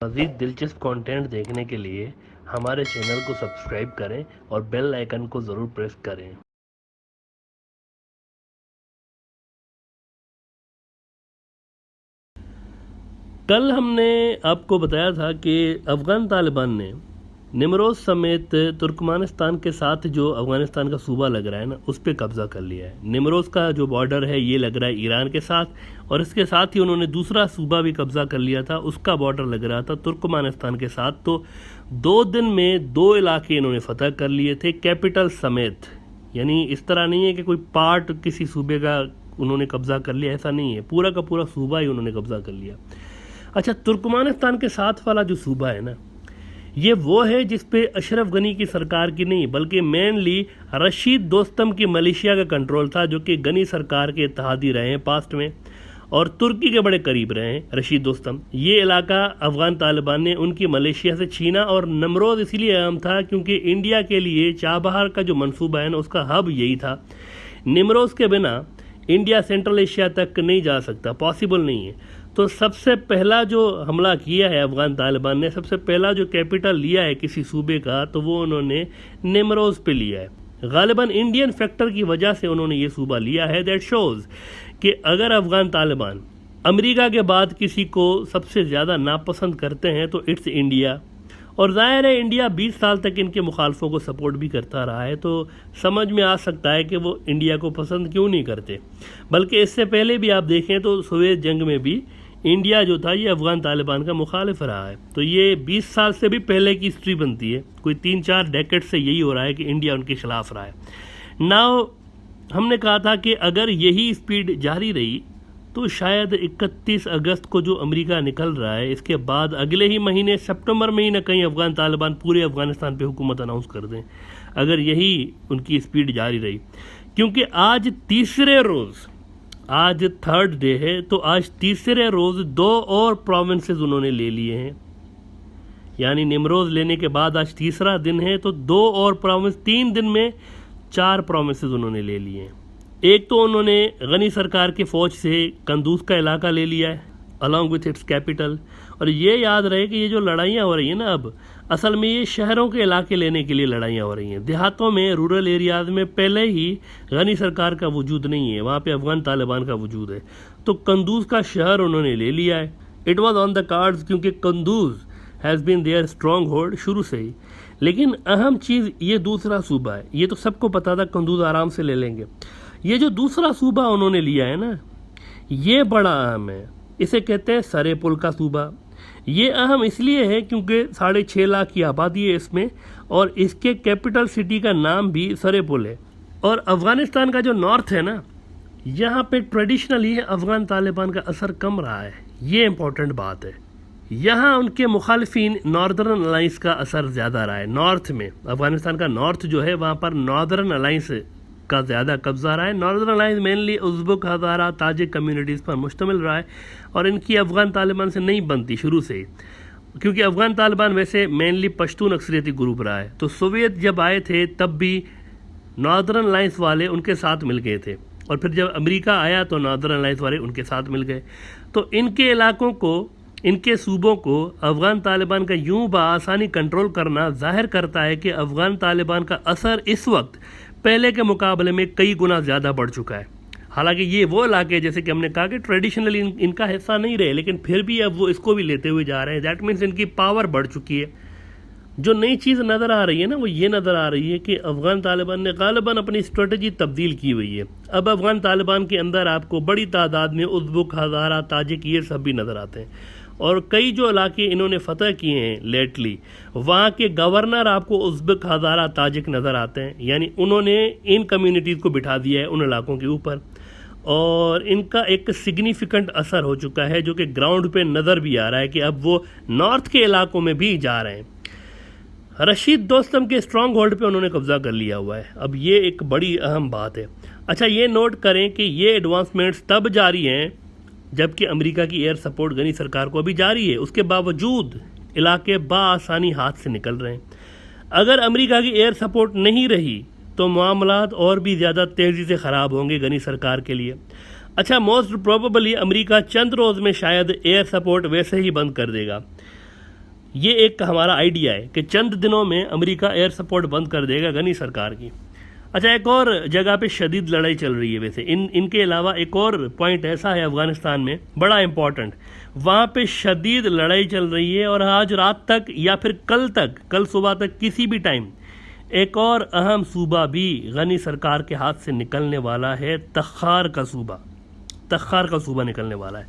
मज़ीद दिलचस्प कंटेंट देखने के लिए हमारे चैनल को सब्सक्राइब करें और बेल आइकन को ज़रूर प्रेस करें। कल हमने आपको बताया था कि अफ़गान तालिबान ने निमरोज़ समेत तुर्कमानिस्तान के साथ जो अफ़गानिस्तान का सूबा लग रहा है ना, उस पर कब्ज़ा कर लिया है। निमरोज़ का जो बॉर्डर है ये लग रहा है ईरान के साथ, और इसके साथ ही उन्होंने दूसरा सूबा भी कब्ज़ा कर लिया था, उसका बॉर्डर लग रहा था तुर्कमानिस्तान के साथ। तो 2 दिन में 2 इलाके इन्होंने फतह कर लिए थे, कैपिटल समेत। यानी इस तरह नहीं है कि कोई पार्ट किसी सूबे का उन्होंने कब्ज़ा कर लिया, ऐसा नहीं है, पूरा का पूरा सूबा ही उन्होंने कब्ज़ा कर लिया। अच्छा, तुर्कमानिस्तान के साथ वाला जो सूबा है ना, ये वो है जिस पे अशरफ गनी की सरकार की नहीं बल्कि मेनली रशीद दोस्तम की मलेशिया का कंट्रोल था, जो कि गनी सरकार के इत्तेहादी रहे हैं पास्ट में और तुर्की के बड़े करीब रहे हैं रशीद दोस्तम। ये इलाका अफ़गान तालिबान ने उनकी मलेशिया से छीना, और नमरोज़ इसीलिए अहम था क्योंकि इंडिया के लिए चाबहार का जो मंसूबा है ना, उसका हब यही था। निमरोज़ के बिना इंडिया सेंट्रल एशिया तक नहीं जा सकता, पॉसिबल नहीं है। तो सबसे पहला जो हमला किया है अफ़गान तालिबान ने, सबसे पहला जो कैपिटल लिया है किसी सूबे का, तो वो उन्होंने निमरोज़ पे लिया है। गालिबन इंडियन फैक्टर की वजह से उन्होंने ये सूबा लिया है। दैट शोज़ कि अगर अफ़गान तालिबान अमेरिका के बाद किसी को सबसे ज़्यादा नापसंद करते हैं तो इट्स इंडिया। और ज़ाहिर है इंडिया 20 साल तक इनके मुखालफों को सपोर्ट भी करता रहा है, तो समझ में आ सकता है कि वो इंडिया को पसंद क्यों नहीं करते। बल्कि इससे पहले भी आप देखें तो सोवियत जंग में भी इंडिया जो था ये अफ़गान तालिबान का मुखालिफ रहा है। तो ये 20 साल से भी पहले की हिस्ट्री बनती है, कोई 3-4 डेकेड से यही हो रहा है कि इंडिया उनके खिलाफ रहा है। नाउ हमने कहा था कि अगर यही स्पीड जारी रही तो शायद 31 अगस्त को जो अमेरिका निकल रहा है, इसके बाद अगले ही महीने सितंबर में ही ना कहीं अफ़गान तालिबान पूरे अफ़गानिस्तान पे हुकूमत अनाउंस कर दें, अगर यही उनकी स्पीड जारी रही। क्योंकि आज तीसरे रोज़, आज 3rd डे है, तो आज तीसरे रोज़ 2 और प्रोविंसेस उन्होंने ले लिए हैं। यानी निमरोज़ लेने के बाद आज तीसरा दिन है, तो 2 और प्रोविंस, 3 दिन में 4 प्रोविंसेस उन्होंने ले लिए हैं। एक तो उन्होंने गनी सरकार के फ़ौज से कंदूज का इलाका ले लिया है अलॉन्ग विथ इट्स कैपिटल। और ये याद रहे कि ये जो लड़ाइयाँ हो रही हैं ना, अब असल में ये शहरों के इलाके लेने के लिए लड़ाइयाँ हो रही हैं। देहातों में, रूरल एरियाज़ में पहले ही गनी सरकार का वजूद नहीं है, वहाँ पे अफ़गान तालिबान का वजूद है। तो कंदूज का शहर उन्होंने ले लिया है। It was on the cards क्योंकि Kunduz has been their stronghold शुरू से ही। लेकिन अहम चीज़ ये दूसरा सूबा है, ये तो सबको पता था कंदूज आराम से ले लेंगे। ये जो दूसरा सूबा उन्होंने लिया है ना, ये बड़ा अहम है। इसे कहते हैं सरे पुल का सूबा। ये अहम इसलिए है क्योंकि 6.5 लाख की आबादी है इसमें, और इसके कैपिटल सिटी का नाम भी सरे पुल है। और अफ़गानिस्तान का जो नॉर्थ है ना, यहाँ पे ट्रेडिशनली अफ़गान तालिबान का असर कम रहा है, ये इम्पोर्टेंट बात है। यहाँ उनके मुखालिफिन नॉर्दर्न अलाइंस का असर ज़्यादा रहा है। नॉर्थ में, अफ़गानिस्तान का नॉर्थ जो है, वहाँ पर नॉर्दर्न अलाइंस का ज़्यादा कब्जा रहा है। नॉर्दर्न अलाइंस मेनली उज़्बेक, हज़ारा, ताजिक कम्युनिटीज़ पर मुश्तमिल रहा है, और इनकी अफ़गान तालिबान से नहीं बनती शुरू से ही, क्योंकि अफ़गान तालिबान वैसे मेनली पश्तून अक्सरियती ग्रुप रहा है। तो सोवियत जब आए थे तब भी नॉर्दर्न अलाइंस वाले उनके साथ मिल गए थे, और फिर जब अमेरिका आया तो नॉर्दर्न अलाइंस वाले उनके साथ मिल गए। तो इनके इलाकों को, इनके सूबों को अफ़गान तालिबान का यूं बआसानी कंट्रोल करना ज़ाहिर करता है कि अफ़गान तालिबान का असर इस वक्त पहले के मुकाबले में कई गुना ज़्यादा बढ़ चुका है। हालांकि ये वो इलाके, जैसे कि हमने कहा कि ट्रेडिशनली इनका हिस्सा नहीं रहे, लेकिन फिर भी अब वो इसको भी लेते हुए जा रहे हैं। दैट मीन्स इनकी पावर बढ़ चुकी है। जो नई चीज़ नज़र आ रही है ना, वो ये नज़र आ रही है कि अफ़गान तालिबान ने गालिबन अपनी स्ट्रेटजी तब्दील की हुई है। अब अफ़गान तालिबान के अंदर आपको बड़ी तादाद में उज़्बेक, हज़ारा, ताजिक ये सब भी नज़र आते हैं। और कई जो इलाके इन्होंने फ़तह किए हैं लेटली, वहाँ के गवर्नर आपको उज़्बेक, हज़ारा, ताजिक नज़र आते हैं। यानी उन्होंने इन कम्युनिटीज़ को बिठा दिया है उन इलाकों के ऊपर, और इनका एक सिग्निफिकेंट असर हो चुका है, जो कि ग्राउंड पे नज़र भी आ रहा है कि अब वो नॉर्थ के इलाकों में भी जा रहे हैं। रशीद दोस्तम के स्ट्रॉन्ग होल्ड पे उन्होंने कब्ज़ा कर लिया हुआ है। अब ये एक बड़ी अहम बात है। अच्छा, ये नोट करें कि ये एडवांसमेंट्स तब जारी हैं जबकि अमेरिका की एयर सपोर्ट गनी सरकार को अभी जारी है, उसके बावजूद इलाके बाआसानी हाथ से निकल रहे हैं। अगर अमेरिका की एयर सपोर्ट नहीं रही तो मामलात और भी ज़्यादा तेज़ी से ख़राब होंगे गनी सरकार के लिए। अच्छा, मोस्ट प्रोबेबली अमेरिका चंद रोज़ में शायद एयर सपोर्ट वैसे ही बंद कर देगा। ये एक हमारा आइडिया है कि चंद दिनों में अमेरिका एयर सपोर्ट बंद कर देगा गनी सरकार की। अच्छा, एक और जगह पे शदीद लड़ाई चल रही है। वैसे इनके अलावा एक और पॉइंट ऐसा है अफ़गानिस्तान में बड़ा इम्पॉर्टेंट, वहाँ पे शदीद लड़ाई चल रही है और आज रात तक या फिर कल सुबह तक किसी भी टाइम एक और अहम सूबा भी गनी सरकार के हाथ से निकलने वाला है। तखार का सूबा निकलने वाला है।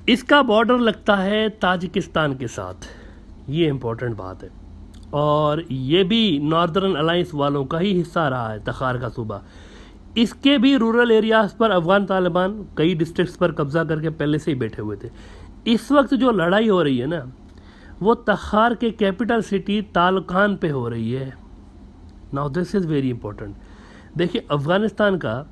इसका बॉर्डर लगता है ताजिकिस्तान के साथ, ये इम्पोर्टेंट बात है, और ये भी नॉर्दर्न अलाइंस वालों का ही हिस्सा रहा है तखार का सूबा। इसके भी रूरल एरियाज़ पर अफ़गान तालिबान कई डिस्ट्रिक्ट्स पर कब्ज़ा करके पहले से ही बैठे हुए थे। इस वक्त जो लड़ाई हो रही है ना, वो तखार के कैपिटल सिटी तालकान पे हो रही है। Now this is very important. देखिए, अफ़गानिस्तान का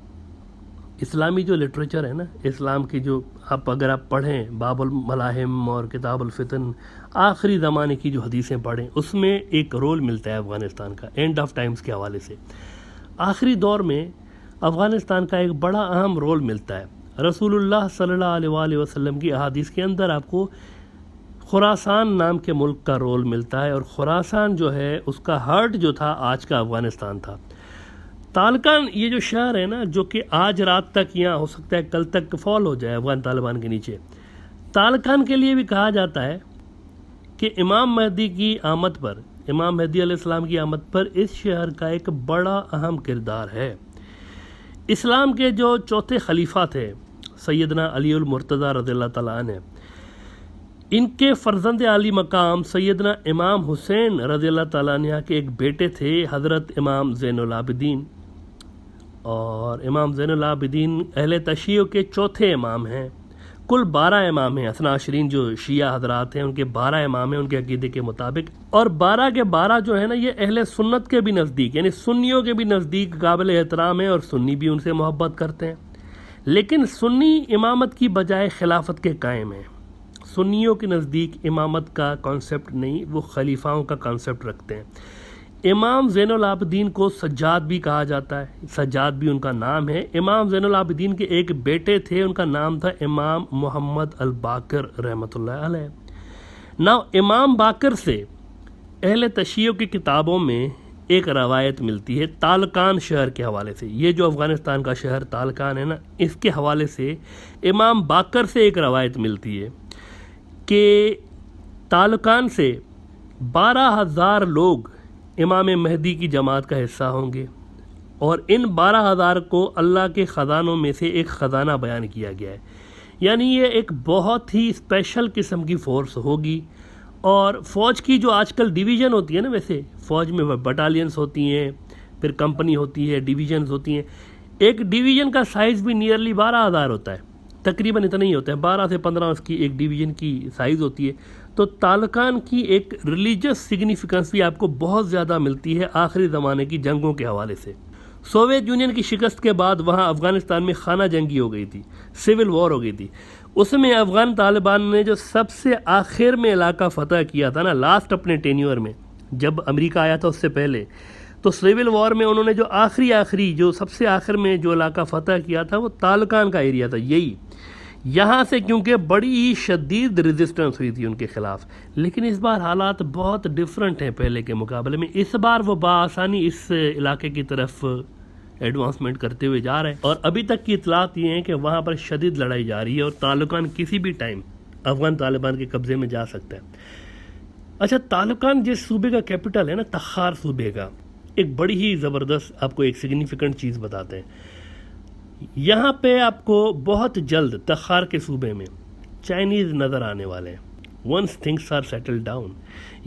इस्लामी जो लिटरेचर है ना, इस्लाम की जो अगर आप पढ़ें बाबुल मलाहिम और किताबुल फितन, आखिरी ज़माने की जो हदीसें पढ़ें, उसमें एक रोल मिलता है अफ़गानिस्तान का एंड ऑफ टाइम्स के हवाले से। आखिरी दौर में अफ़गानिस्तान का एक बड़ा अहम रोल मिलता है। रसूलुल्लाह सल्लल्लाहु अलैहि वसल्लम की अहादीस के अंदर आपको खुरासान नाम के मुल्क का रोल मिलता है, और खुरासान जो है उसका हार्ट जो था आज का अफ़गानिस्तान था। तालकान ये जो शहर है ना, जो कि आज रात तक या हो सकता है कल तक फॉल हो जाए अफ़गान तालिबान के नीचे, तालकान के लिए भी कहा जाता है कि इमाम मेहदी की आमद पर, इमाम मेहदी अलैहिस्सलाम की आमद पर इस शहर का एक बड़ा अहम किरदार है। इस्लाम के जो चौथे खलीफा थे सैयदना अलीउल मुर्तज़ा रज़ियल्लाहु तआला अन्हु, इनके फ़र्जंद आली मकाम सैयदना इमाम हुसैन रज़ियल्लाहु तआला अन्हु के एक बेटे थे हज़रत इमाम ज़ैनुल आबिदीन, और इमाम ज़ैनुल आबिदीन अहले तशीय्यो के चौथे इमाम हैं। कुल 12 इमाम हैं। असना अशरीन जो शिया हजरात हैं उनके 12 इमाम हैं उनके अकीदे के मुताबिक, और 12 के 12 जो है ना, ये अहले सुन्नत के भी नज़दीक यानी सुन्नियों के भी नज़दीक काबिल एहतराम है, और सुन्नी भी उनसे मोहब्बत करते हैं। लेकिन सुन्नी इमामत की बजाय खिलाफत के कायम हैं। सुन्नियों के नज़दीक इमामत का कॉन्सेप्ट नहीं, वो खलीफाओं का कॉन्सेप्ट रखते हैं। इमाम ज़ैनुल आबिदीन को सज्जाद भी कहा जाता है, सज्जाद भी उनका नाम है। इमाम ज़ैनुल आबिदीन के एक बेटे थे, उनका नाम था इमाम मोहम्मद अल बाकर रहमतुल्लाह अलैह। नाउ इमाम बाकर से अहले तशीय्यो की किताबों में एक रवायत मिलती है तालकान शहर के हवाले से। ये जो अफ़गानिस्तान का शहर तालकान है ना, इसके हवाले से इमाम बाकर से एक रवायत मिलती है कि तालकान से 12,000 लोग इमाम मेहदी की जमात का हिस्सा होंगे, और इन 12,000 को अल्लाह के ख़जानों में से एक ख़जाना बयान किया गया है। यानी ये एक बहुत ही स्पेशल किस्म की फ़ोर्स होगी। और फ़ौज की जो आजकल डिवीज़न होती है ना, वैसे फ़ौज में बटालियंस होती हैं, फिर कंपनी होती है, डिवीज़न्स होती हैं। एक डिवीज़न का साइज़ भी नियरली 12,000 होता है, तकरीबन इतना ही होता है, 12 से 15 उसकी एक डिवीज़न की साइज़ होती है। तो तालकान की एक रिलीजियस सिग्निफिकेंस भी आपको बहुत ज़्यादा मिलती है आखिरी ज़माने की जंगों के हवाले से। सोवियत यूनियन की शिकस्त के बाद वहाँ अफ़गानिस्तान में खाना जंगी हो गई थी, सिविल वॉर हो गई थी। उसमें अफ़गान तालिबान ने जो सबसे आखिर में इलाका फ़तह किया था ना, लास्ट अपने टेन्योर में, जब अमेरिका आया था उससे पहले, तो सिविल वॉर में उन्होंने जो आखिरी जो सबसे आखिर में जो इलाका फ़तह किया था वो तालकान का एरिया था। यही यहाँ से, क्योंकि बड़ी ही शदीद रेजिस्टेंस हुई थी उनके ख़िलाफ़। लेकिन इस बार हालात बहुत डिफरेंट हैं पहले के मुकाबले में। इस बार वो बाआसानी इस इलाके की तरफ एडवांसमेंट करते हुए जा रहे हैं, और अभी तक की इतलात ये हैं कि वहाँ पर शदीद लड़ाई जारी है और तालकान किसी भी टाइम अफ़गान तालिबान के कब्ज़े में जा सकता है। अच्छा, तालकान जिस सूबे का कैपिटल है ना, तखार सूबे का, एक बड़ी ही ज़बरदस्त आपको एक सिग्निफिकेंट चीज़ बताते हैं। यहाँ पे आपको बहुत जल्द तखार के सूबे में चाइनीज़ नज़र आने वाले हैं, once things are settle down.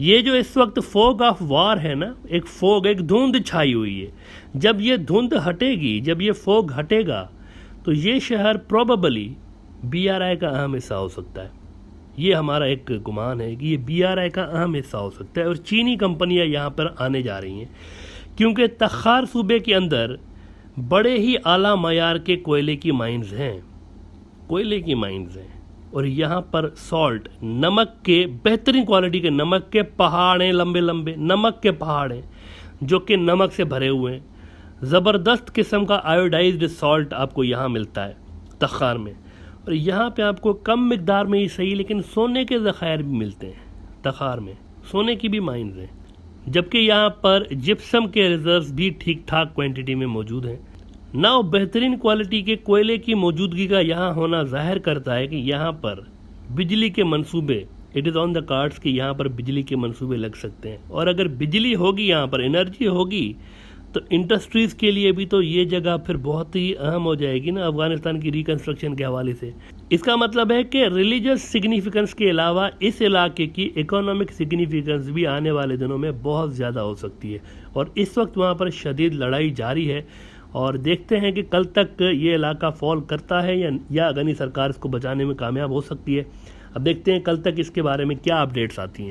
ये जो इस वक्त फोग ऑफ वार है ना, एक फोग, एक धुंध छाई हुई है। जब ये धुंध हटेगी, जब ये फोग हटेगा, तो ये शहर प्रोबेबली BRI का अहम हिस्सा हो सकता है। ये हमारा एक गुमान है कि ये BRI का अहम हिस्सा हो सकता है, और चीनी कंपनियां यहाँ पर आने जा रही हैं, क्योंकि तखार सूबे के अंदर बड़े ही आला मयार के कोयले की माइंस हैं, और यहाँ पर सॉल्ट, नमक के बेहतरीन क्वालिटी के नमक के पहाड़ हैं, लंबे लंबे नमक के पहाड़ हैं जो कि नमक से भरे हुए हैं। ज़बरदस्त किस्म का आयोडाइज्ड सॉल्ट आपको यहाँ मिलता है तखार में, और यहाँ पे आपको कम मिकदार में ही सही लेकिन सोने के ज़खायर भी मिलते हैं। तखार में सोने की भी माइंस हैं, जबकि यहाँ पर जिप्सम के रिजर्व्स भी ठीक ठाक क्वांटिटी में मौजूद हैं। नाउ बेहतरीन क्वालिटी के कोयले की मौजूदगी का यहाँ होना जाहिर करता है कि यहाँ पर बिजली के मंसूबे, it is on the cards कि यहाँ पर बिजली के मंसूबे लग सकते हैं। और अगर बिजली होगी, यहाँ पर एनर्जी होगी, तो इंडस्ट्रीज़ के लिए भी तो ये जगह फिर बहुत ही अहम हो जाएगी ना अफ़गानिस्तान की रिकन्स्ट्रक्शन के हवाले से। इसका मतलब है कि रिलीजियस सिग्निफिकेंस के अलावा इस इलाके की इकोनॉमिक सिग्निफिकेंस भी आने वाले दिनों में बहुत ज़्यादा हो सकती है। और इस वक्त वहाँ पर शदीद लड़ाई जारी है और देखते हैं कि कल तक ये इलाका फॉल करता है या अफ़गानी सरकार इसको बचाने में कामयाब हो सकती है। अब देखते हैं कल तक इसके बारे में क्या अपडेट्स आती हैं।